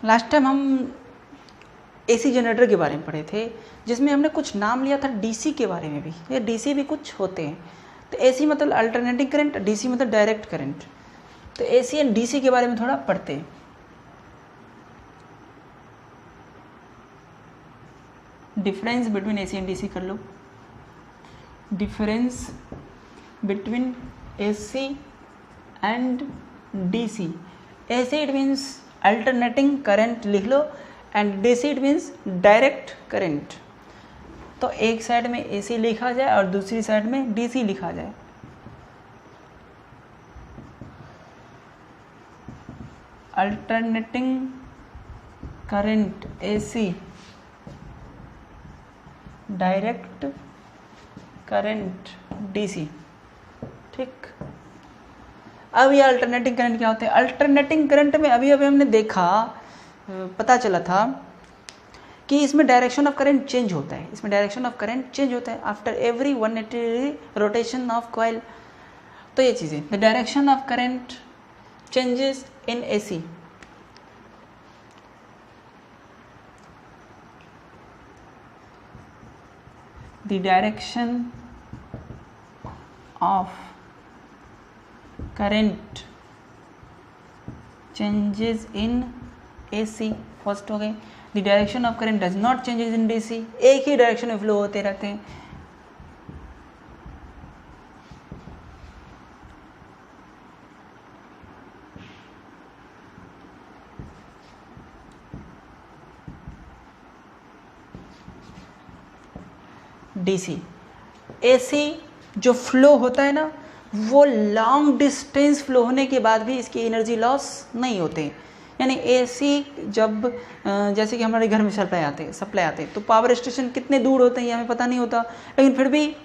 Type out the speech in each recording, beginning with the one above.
Last time हम AC generator के बारे में पढ़े थे, जिसमें हमने कुछ नाम लिया था डीसी के बारे में भी। ये डीसी भी कुछ होते हैं। तो एसी मतलब अल्टरनेटिंग करंट, डीसी मतलब डायरेक्ट करंट। तो एसी एंड डीसी के बारे में थोड़ा पढ़ते हैं। Difference between AC and DC कर लो। Difference between AC and DC. AC it means alternating current लिख लो, and DC it means direct current. तो एक साइड में एसी लिखा जाए और दूसरी साइड में डीसी लिखा जाए। Alternating current AC, direct current DC. ठीक, अब ये अल्टरनेटिंग करंट क्या होते हैं? अल्टरनेटिंग करंट में अभी हमने देखा, पता चला था कि इसमें डायरेक्शन ऑफ करंट चेंज होता है। इसमें डायरेक्शन ऑफ करंट चेंज होता है after every 180 degree rotation of coil. तो ये चीज़ें, the direction of current changes in AC. The direction of current changes in AC। First हो गए। The direction of current does not changes in DC। एक ही direction में flow होते रहते हैं। डीसी। एसी जो फ्लो होता है ना, वो लॉन्ग डिस्टेंस फ्लो होने के बाद भी इसकी एनर्जी लॉस नहीं होते। यानी एसी जब जैसे कि हमारे घर में सप्लाई आते हैं तो पावर स्टेशन कितने दूर होते हैं ये हमें पता नहीं होता, लेकिन फिर भी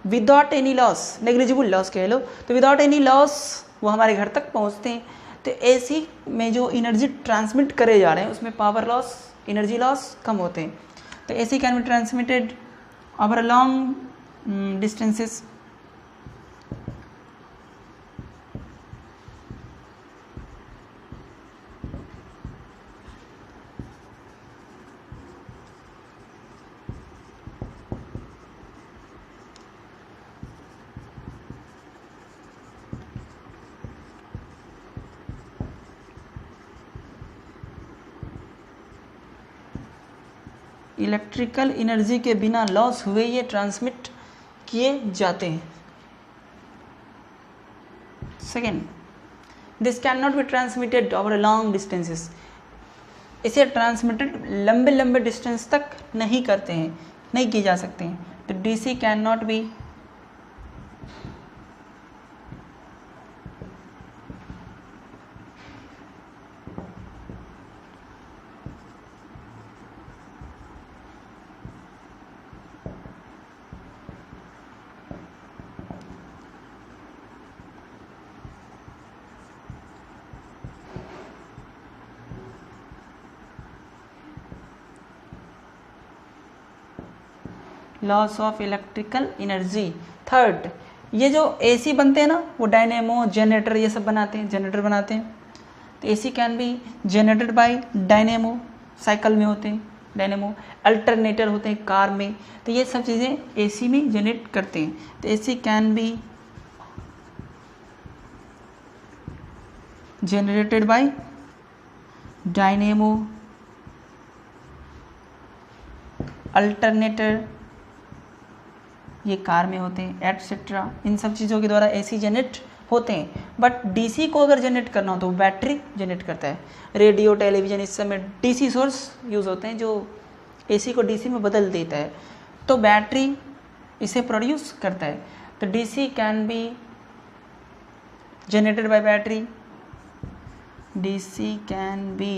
without any loss, negligible loss कह लो, तो विदाउट एनी लॉस वो हमारे घर तक पहुंचते हैं। तो एसी में जो एनर्जी ट्रांसमिट करे जा रहे हैं उसमें पावर लॉस, एनर्जी लॉस कम होते हैं। तो AC can be transmitted over long distances। Electrical energy के बिना लॉस हुए ये ट्रांसमिट किए जाते हैं। Second, this can not be transmitted over long distances. इसे ट्रांसमिटेड लंबे लंबे डिस्टेंस तक नहीं करते हैं, नहीं किए जा सकते हैं। तो DC can not be loss of electrical energy. Third, ये जो एसी बनते हैं ना, वो डायनेमो, जनरेटर ये सब बनाते हैं, जनरेटर बनाते हैं। तो AC can be generated by dynamo, cycle में होते हैं डायनेमो। अल्टरनेटर होते हैं कार में। तो ये सब चीज़ें एसी में जनरेट करते हैं। तो AC can be generated by dynamo, alternator ये कार में होते हैं, एटसेट्रा। इन सब चीज़ों के द्वारा एसी जनरेट होते हैं। बट डीसी को अगर जनरेट करना हो तो बैटरी जनरेट करता है। रेडियो, टेलीविज़न इस समय डीसी सोर्स यूज़ होते हैं जो एसी को डीसी में बदल देता है। तो बैटरी इसे प्रोड्यूस करता है। तो DC can be generated by battery. DC can be,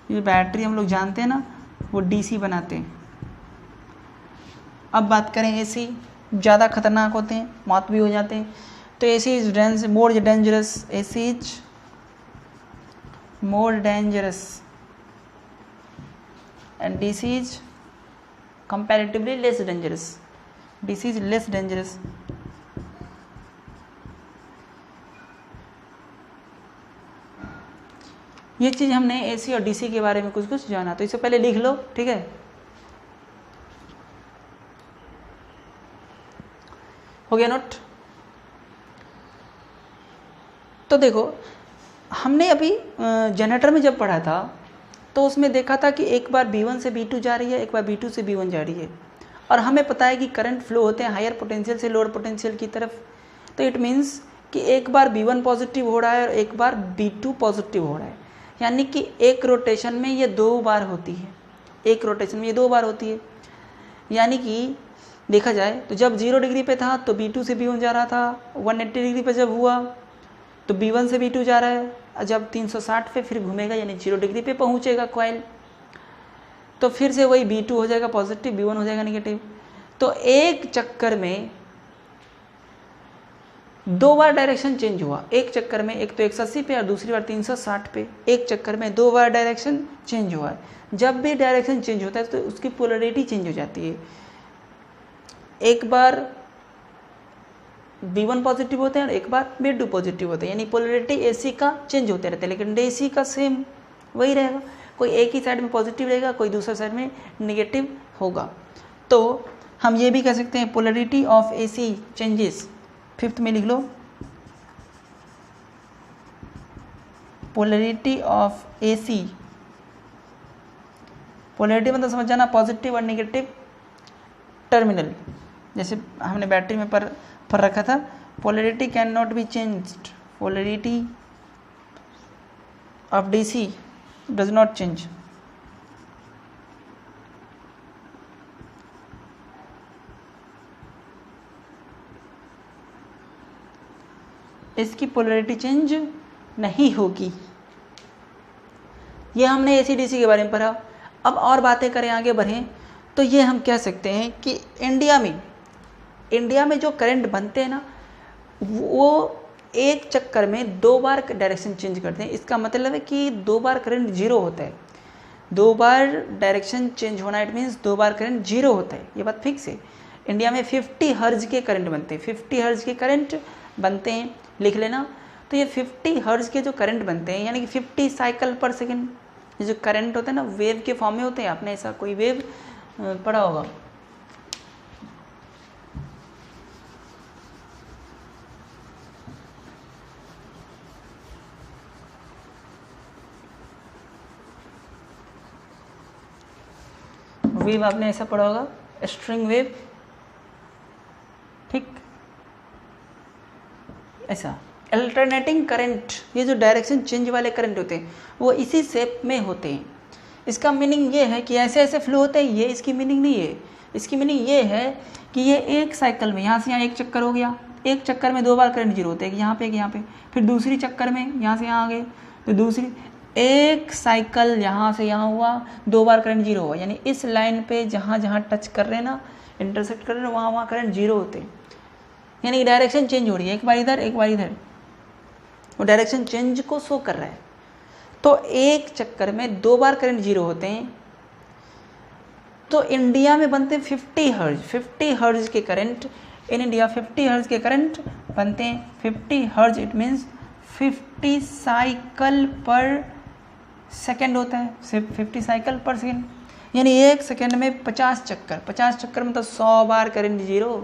ये बैटरी हम लोग जानते हैं ना, वो डीसी बनाते हैं। अब बात करें एसी, ज़्यादा खतरनाक होते हैं, मौत भी हो जाते हैं। तो AC is more dangerous. AC is more dangerous and DC is comparatively less dangerous. DC is less dangerous. ये चीज़ हमने AC और DC के बारे में कुछ कुछ जाना, तो इससे पहले लिख लो, ठीक है। हो गया नोट। तो देखो हमने अभी जनरेटर में जब पढ़ा था तो उसमें देखा था कि एक बार B1 से B2 जा रही है, एक बार B2 से B1 जा रही है, और हमें पता है कि करंट फ्लो होते हैं हायर पोटेंशियल से लोअर पोटेंशियल की तरफ। तो इट मीन्स कि एक बार B1 पॉजिटिव हो रहा है और एक बार B2 पॉजिटिव हो रहा है, यानी कि एक रोटेशन में ये 2 बार होती है, एक रोटेशन में ये 2 बार होती है। यानी कि देखा जाए तो जब 0 डिग्री पे था तो B2 से B1 जा रहा था, 180 डिग्री पे जब हुआ तो B1 से B2 जा रहा है, और जब 360 पे फिर घूमेगा यानी 0 डिग्री पे पहुंचेगा कॉइल, तो फिर से वही B2 हो जाएगा पॉजिटिव, B1 हो जाएगा नेगेटिव। तो एक चक्कर में 2 बार डायरेक्शन चेंज हुआ, एक चक्कर में, एक तो 180 पे और दूसरी बार 360 पे, एक चक्कर में 2 बार डायरेक्शन चेंज हुआ है। जब भी डायरेक्शन चेंज होता है तो उसकी पोलरिटी चेंज हो जाती है। एक बार B1 पॉजिटिव होते हैं और एक बार B2 पॉजिटिव होते हैं, यानी पोलरिटी AC का चेंज होते रहते हैं, लेकिन DC का सेम वही रहेगा। कोई एक ही साइड में पॉजिटिव रहेगा, कोई दूसरा साइड में नेगेटिव होगा। तो हम ये भी कह सकते हैं polarity of AC changes, 5th में लिख लो, पोलरिटी ऑफ AC, पोलरिटी मतलब समझ जाना पॉजिटिव और नेगेटिव टर्मिनल, जैसे हमने बैटरी में पर रखा था, polarity can not be changed, polarity of DC does not change. इसकी पोलरिटी चेंज नहीं होगी। ये हमने AC DC के बारे में पढ़ा। अब और बातें करें, आगे बढ़ें, तो ये हम कह सकते हैं कि इंडिया में जो करंट बनते हैं ना, वो एक चक्कर में 2 बार डायरेक्शन चेंज करते हैं। इसका मतलब है कि 2 बार करंट 0 होता है, 2 बार डायरेक्शन चेंज होना, इट मीन्स 2 बार करंट 0 होता है। ये बात फिक्स है। इंडिया में 50 हर्ज के करंट बनते हैं, 50 हर्ज के करंट बनते हैं, लिख लेना। तो ये 50 हर्ज के जो करंट बनते हैं, यानी कि 50 साइकिल पर सेकेंड, ये जो करंट होते हैं ना वेव के फॉर्म में होते हैं। आपने ऐसा कोई वेव पढ़ा होगा। वेव आपने ऐसा पढ़ा होगा, स्ट्रिंग वेव, ठीक, ऐसा। अल्टरनेटिंग करंट, ये जो डायरेक्शन चेंज वाले करंट होते हैं वो इसी शेप में होते हैं। इसका मीनिंग ये है कि ऐसे ऐसे फ्लो होते हैं, ये इसकी मीनिंग नहीं है। इसकी मीनिंग ये है कि ये एक साइकिल में, यहाँ से यहाँ एक चक्कर हो गया, एक चक्कर में 2 बार करंट 0 होते हैं, यहाँ पे यहाँ पे, फिर दूसरी चक्कर में यहाँ से यहाँ आ गए, तो दूसरी, एक साइकिल यहाँ से यहाँ हुआ, 2 बार करंट 0 हुआ, यानी इस लाइन पे जहाँ जहाँ टच कर रहे हैं ना, इंटरसेक्ट कर रहे हैं, वहाँ वहाँ करंट 0 होते हैं, यानी डायरेक्शन चेंज हो रही है, एक बार इधर एक बार इधर, वो डायरेक्शन चेंज को शो कर रहा है। तो एक चक्कर में 2 बार करंट 0 होते हैं। तो इंडिया में बनते हैं 50 हर्ज, 50 हर्ज के करंट इन इंडिया, 50 हर्ज के करंट बनते हैं। 50 हर्ज इट मीन्स 50 साइकिल पर सेकेंड होता है, सिर्फ 50 साइकिल पर सेकेंड, यानी एक सेकेंड में 50 चक्कर, 50 चक्कर में तो 100 बार करंट 0,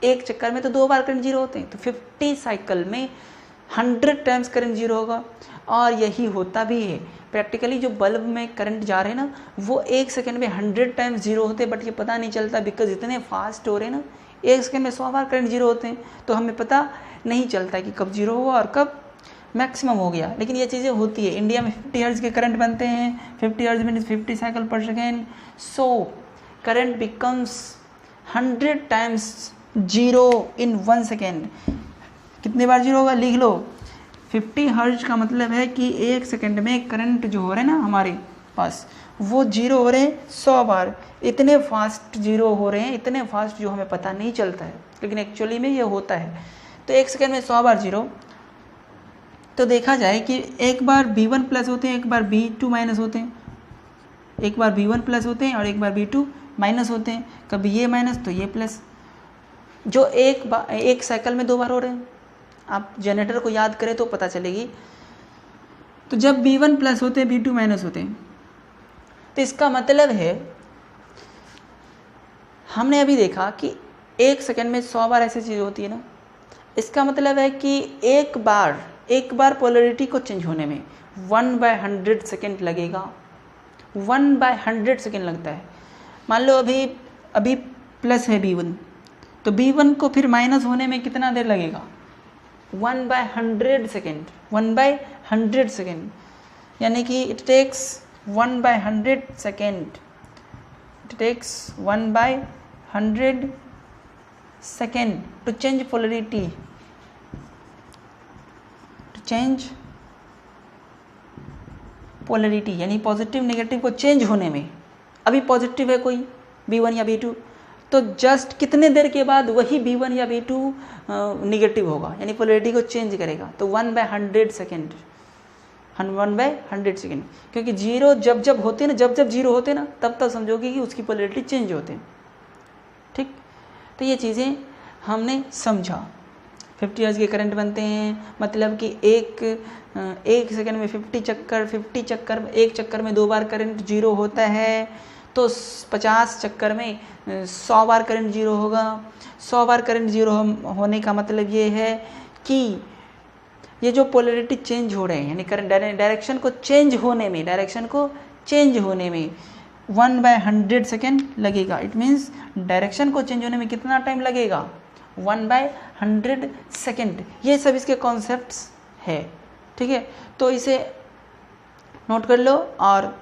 एक चक्कर में तो 2 बार करंट 0 होते हैं, तो 50 साइकिल में 100 टाइम्स करंट 0 होगा। और यही होता भी है प्रैक्टिकली, जो बल्ब में करंट जा रहे हैं ना, वो एक सेकेंड में 100 टाइम्स 0 होते हैं, बट ये पता नहीं चलता, बिकॉज इतने फास्ट हो रहे हैं ना, एक सेकेंड में 100 बार करंट 0 होते हैं, तो हमें पता नहीं चलता कि कब 0 हुआ और कब मैक्सिमम हो गया, लेकिन ये चीज़ें होती है। इंडिया में 50 हर्ज के करंट बनते हैं, 50 हर्ज मीन्स 50 साइकिल पर second, so current becomes 100 times 0 इन 1 सेकेंड। कितने बार 0 होगा, लिख लो। 50 हर्ज का मतलब है कि एक सेकेंड में करंट जो हो रहे हैं ना हमारे पास, वो 0 हो रहे हैं 100 बार, इतने फास्ट 0 हो रहे हैं, इतने फास्ट जो हमें पता नहीं चलता है, लेकिन एक्चुअली में ये होता है। तो एक सेकेंड में 100 बार 0, तो देखा जाए कि एक बार B1 प्लस होते हैं, एक बार B2 माइनस होते हैं, एक बार B1 प्लस होते हैं और एक बार B2 माइनस होते हैं, कभी ये माइनस तो ये प्लस, जो एक साइकिल में 2 बार हो रहे हैं। आप जनरेटर को याद करें तो पता चलेगी, तो जब V1 प्लस होते हैं V2 माइनस होते हैं, तो इसका मतलब है हमने अभी देखा कि 1 सेकंड में 100 बार ऐसी चीज़ होती है ना। इसका मतलब है कि एक बार पोलरिटी को चेंज होने में 1/100 सेकेंड लगेगा। 1/100 सेकेंड लगता है। मान लो अभी प्लस है B1, तो B1 को फिर माइनस होने में कितना देर लगेगा? 1/100 सेकेंड। 1/100 सेकेंड, यानी कि it takes 1/100 second. It takes 1/100 second to change polarity, यानी पॉजिटिव नेगेटिव को चेंज होने में। अभी पॉजिटिव है कोई B1 या B2, तो जस्ट कितने देर के बाद वही B1 या B2 नेगेटिव होगा, यानी पोलरिटी को चेंज करेगा। तो 1/100 सेकेंड, 1/100 सेकेंड, क्योंकि जीरो जब होते हैं ना, जब जीरो होते हैं ना, तब समझोगे कि उसकी पोलरिटी चेंज होते हैं। ठीक, तो ये चीज़ें हमने समझा। 50 हर्ट्ज के करंट बनते हैं, मतलब कि एक सेकंड में 50 चक्कर, एक चक्कर में 2 बार करंट जीरो होता है, तो 50 चक्कर में 100 बार करंट जीरो होगा। 100 बार करंट जीरो होने का मतलब ये है कि ये जो पोलरिटी चेंज हो रहे हैं, यानी करंट डायरेक्शन को चेंज होने में 1/100 सेकेंड लगेगा। इट मीन्स डायरेक्शन को चेंज होने में कितना टाइम लगेगा? 1/100 सेकेंड। ये सब इसके कॉन्सेप्ट्स है। ठीक है, तो इसे नोट कर लो और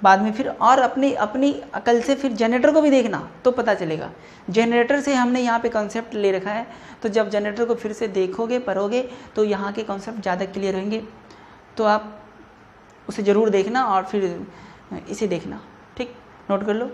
बाद में फिर और अपनी अकल से फिर जनरेटर को भी देखना तो पता चलेगा। जनरेटर से हमने यहाँ पे कॉन्सेप्ट ले रखा है, तो जब जनरेटर को फिर से देखोगे पढ़ोगे तो यहाँ के कॉन्सेप्ट ज़्यादा क्लियर होंगे, तो आप उसे ज़रूर देखना और फिर इसे देखना। ठीक, नोट कर लो।